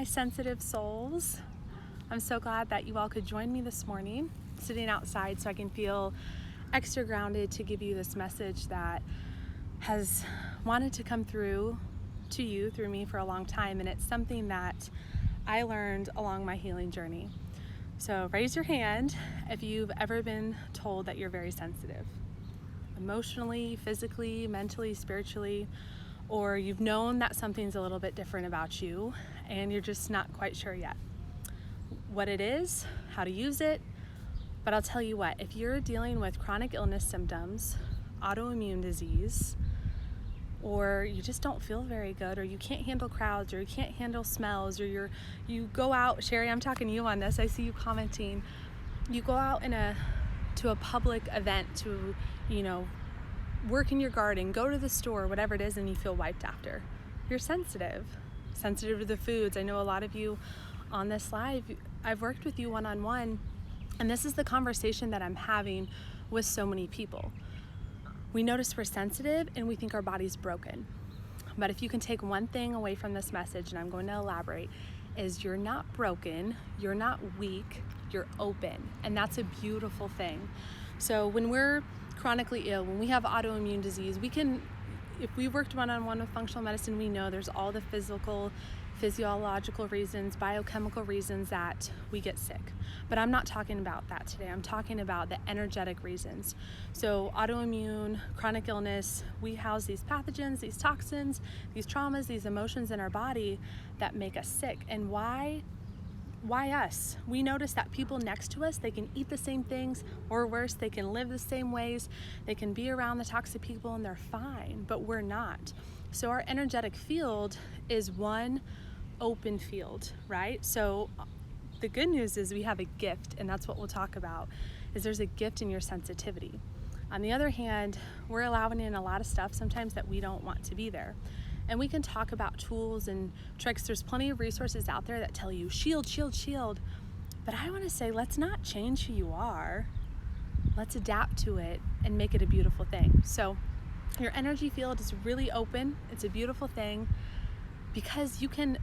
sensitive souls. I'm so glad that you all could join me this morning, sitting outside so I can feel extra grounded to give you this message that has wanted to come through to you through me for a long time, and it's something that I learned along my healing journey. So raise your hand if you've ever been told that you're very sensitive, emotionally, physically, mentally, spiritually, or you've known that something's a little bit different about you and you're just not quite sure yet what it is, how to use it. But I'll tell you what, if you're dealing with chronic illness symptoms, autoimmune disease, or you just don't feel very good, or you can't handle crowds, or you can't handle smells, or you go out, Sherry, I'm talking to you on this, I see you commenting, you go out to a public event to, work in your garden, go to the store, whatever it is, and you feel wiped after. You're sensitive to the foods. I know a lot of you on this live, I've worked with you one-on-one, and this is the conversation that I'm having with so many people. We notice we're sensitive and we think our body's broken. But if you can take one thing away from this message, and I'm going to elaborate, is you're not broken, you're not weak, you're open. And that's a beautiful thing. So when we're chronically ill, when we have autoimmune disease, if we worked one-on-one with functional medicine, we know there's all the physiological reasons, biochemical reasons that we get sick. But I'm not talking about that today. I'm talking about the energetic reasons. So autoimmune, chronic illness, we house these pathogens, these toxins, these traumas, these emotions in our body that make us sick. And why us? We notice that people next to us, they can eat the same things, or worse, they can live the same ways, they can be around the toxic people and they're fine, but we're not. So our energetic field is one open field, right? So the good news is we have a gift, and that's what we'll talk about, is there's a gift in your sensitivity. On the other hand, we're allowing in a lot of stuff sometimes that we don't want to be there. And we can talk about tools and tricks. There's plenty of resources out there that tell you shield, shield, shield. But I want to say, let's not change who you are. Let's adapt to it and make it a beautiful thing. So your energy field is really open. It's a beautiful thing because you can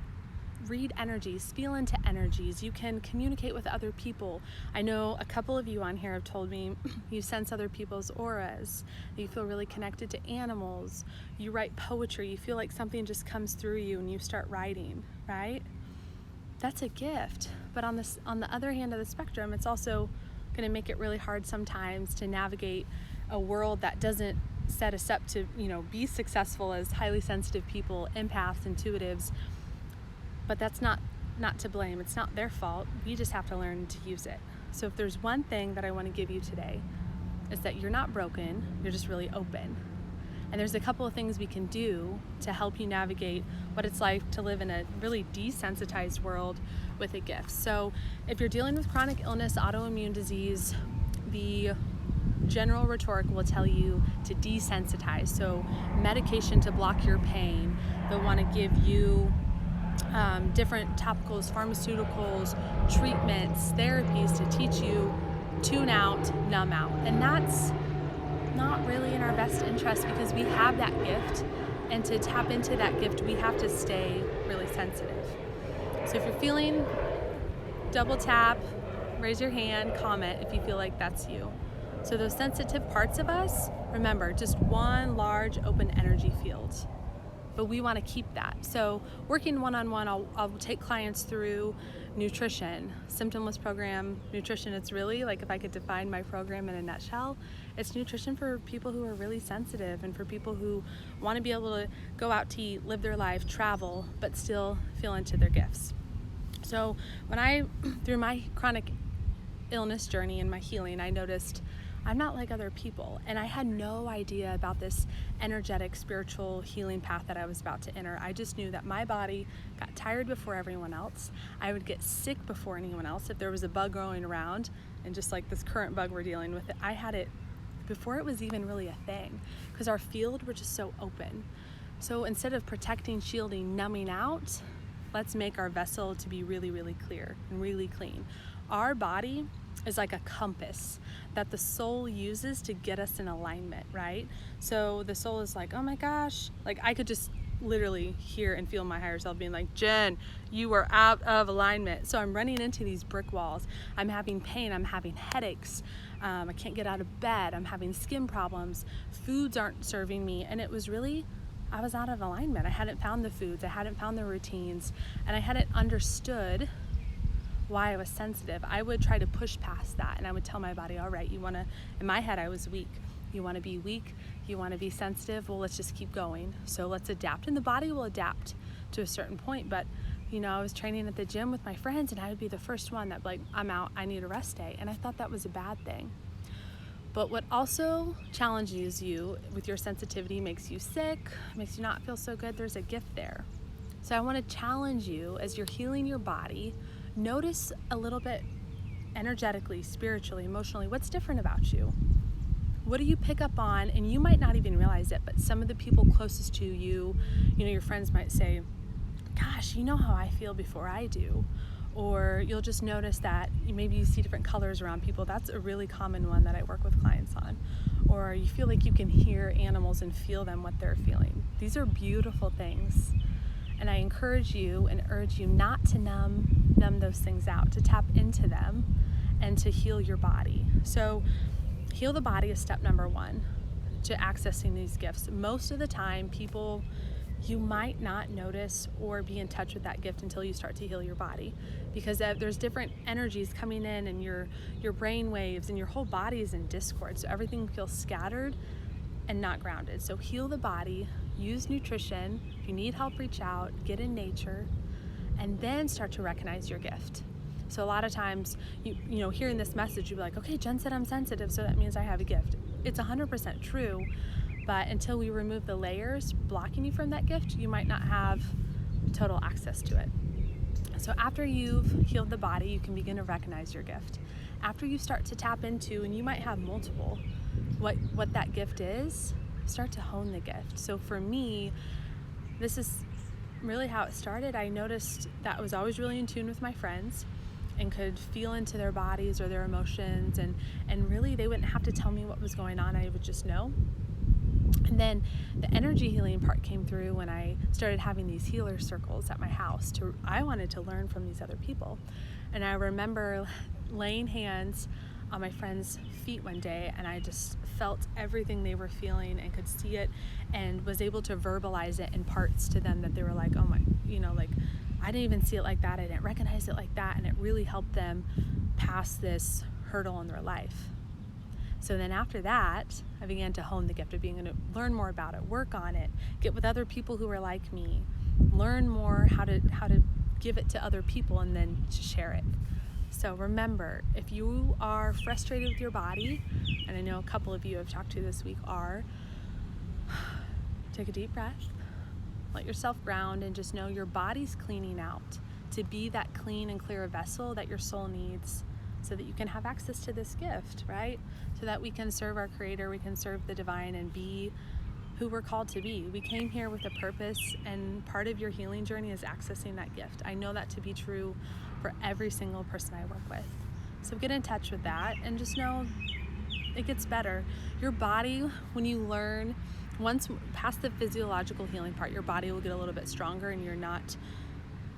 read energies, feel into energies. You can communicate with other people. I know a couple of you on here have told me you sense other people's auras. You feel really connected to animals. You write poetry. You feel like something just comes through you and you start writing, right? That's a gift. But on the other hand of the spectrum, it's also going to make it really hard sometimes to navigate a world that doesn't set us up to, be successful as highly sensitive people, empaths, intuitives. But that's not to blame. It's not their fault. We just have to learn to use it. So if there's one thing that I want to give you today, is that you're not broken, you're just really open. And there's a couple of things we can do to help you navigate what it's like to live in a really desensitized world with a gift. So if you're dealing with chronic illness, autoimmune disease, the general rhetoric will tell you to desensitize. So medication to block your pain. They'll want to give you different topicals, pharmaceuticals, treatments, therapies to teach you tune out, numb out. And that's not really in our best interest because we have that gift, and to tap into that gift, we have to stay really sensitive. So if you're feeling, double tap, raise your hand, comment if you feel like that's you. So those sensitive parts of us, remember, just one large open energy field. But we want to keep that. So working one-on-one, I'll take clients through nutrition, symptomless program, nutrition. It's really like, if I could define my program in a nutshell, it's nutrition for people who are really sensitive and for people who want to be able to go out to eat, live their life, travel, but still feel into their gifts. So through my chronic illness journey and my healing, I noticed I'm not like other people, and I had no idea about this energetic spiritual healing path that I was about to enter. I just knew that my body got tired before everyone else. I would get sick before anyone else. If there was a bug going around, and just like this current bug we're dealing with, I had it before it was even really a thing, because our field were just so open. So instead of protecting, shielding, numbing out, let's make our vessel to be really, really clear and really clean. Our body is like a compass that the soul uses to get us in alignment, right? So the soul is like, oh my gosh, like I could just literally hear and feel my higher self being like, Jen, you are out of alignment. So I'm running into these brick walls. I'm having pain. I'm having headaches. I can't get out of bed. I'm having skin problems. Foods aren't serving me. And it was really, I was out of alignment. I hadn't found the foods. I hadn't found the routines. And I hadn't understood why I was sensitive. I would try to push past that, and I would tell my body, all right, in my head I was weak. You want to be weak, you want to be sensitive, well, let's just keep going. So let's adapt, and the body will adapt to a certain point. But I was training at the gym with my friends, and I would be the first one that like, I'm out, I need a rest day. And I thought that was a bad thing. But what also challenges you with your sensitivity, makes you sick, makes you not feel so good, there's a gift there. So I want to challenge you as you're healing your body. Notice a little bit energetically, spiritually, emotionally, what's different about you? What do you pick up on? And you might not even realize it, but some of the people closest to you, your friends might say, gosh, you know how I feel before I do. Or you'll just notice that maybe you see different colors around people. That's a really common one that I work with clients on. Or you feel like you can hear animals and feel them, what they're feeling. These are beautiful things. And I encourage you and urge you not to numb those things out, to tap into them and to heal your body. So heal the body is step number one to accessing these gifts. Most of the time, you might not notice or be in touch with that gift until you start to heal your body, because there's different energies coming in, and your brain waves and your whole body is in discord. So everything feels scattered and not grounded. So heal the body, use nutrition. If you need help, reach out, get in nature, and then start to recognize your gift. So a lot of times, hearing this message, you'll be like, okay, Jen said I'm sensitive, so that means I have a gift. It's 100% true, but until we remove the layers blocking you from that gift, you might not have total access to it. So after you've healed the body, you can begin to recognize your gift. After you start to tap into, and you might have multiple, what that gift is, start to hone the gift. So for me, this is really how it started. I noticed that I was always really in tune with my friends and could feel into their bodies or their emotions, and really they wouldn't have to tell me what was going on. I would just know. And then the energy healing part came through when I started having these healer circles at my house. I wanted to learn from these other people. And I remember laying hands on my friend's feet one day, and I just felt everything they were feeling and could see it, and was able to verbalize it in parts to them that they were like, oh my, like, I didn't even see it like that. I didn't recognize it like that. And it really helped them pass this hurdle in their life. So then after that, I began to hone the gift of being able to learn more about it, work on it, get with other people who are like me, learn more how to give it to other people, and then to share it. So remember, if you are frustrated with your body, and I know a couple of you I've talked to this week are, take a deep breath, let yourself ground, and just know your body's cleaning out to be that clean and clear vessel that your soul needs, so that you can have access to this gift, right? So that we can serve our Creator, we can serve the divine, and be who we're called to be. We came here with a purpose, and part of your healing journey is accessing that gift. I know that to be true for every single person I work with. So get in touch with that, and just know it gets better. Your body, when you learn, once past the physiological healing part, your body will get a little bit stronger, and you're not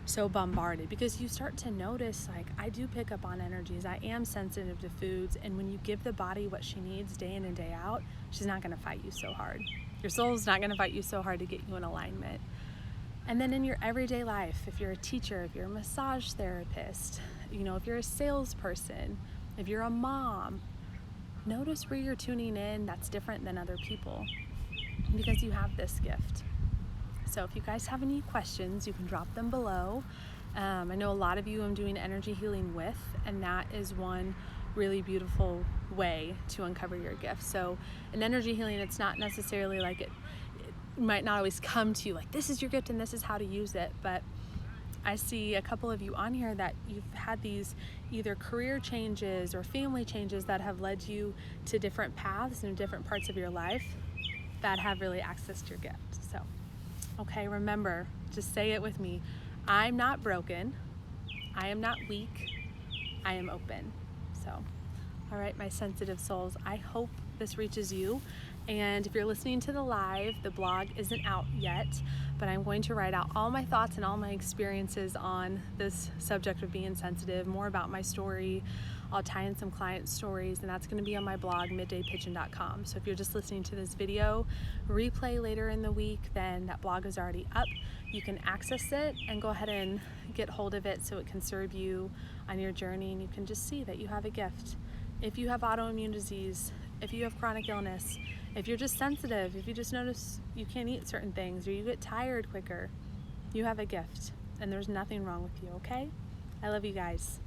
so bombarded, because you start to notice, like, I do pick up on energies, I am sensitive to foods, and when you give the body what she needs day in and day out, she's not going to fight you so hard. Your soul's not going to fight you so hard to get you in alignment. And then in your everyday life, if you're a teacher, if you're a massage therapist, if you're a salesperson, if you're a mom, notice where you're tuning in that's different than other people, because you have this gift. So if you guys have any questions, you can drop them below. I know a lot of you I'm doing energy healing with, and that is one really beautiful way to uncover your gift. So in energy healing, it's not necessarily like it might not always come to you like, this is your gift and this is how to use it. But I see a couple of you on here that you've had these either career changes or family changes that have led you to different paths and different parts of your life that have really accessed your gift. So okay, remember, just say it with me. I'm not broken. I am not weak. I am open. So, all right, my sensitive souls, I hope this reaches you, And if you're listening to the live, the blog isn't out yet, but I'm going to write out all my thoughts and all my experiences on this subject of being sensitive, more about my story. I'll tie in some client stories, and that's going to be on my blog, middaypigeon.com. So if you're just listening to this video replay later in the week, then that blog is already up. You can access it and go ahead and get hold of it so it can serve you on your journey, and you can just see that you have a gift. If you have autoimmune disease, if you have chronic illness, if you're just sensitive, if you just notice you can't eat certain things or you get tired quicker, you have a gift, and there's nothing wrong with you, okay? I love you guys.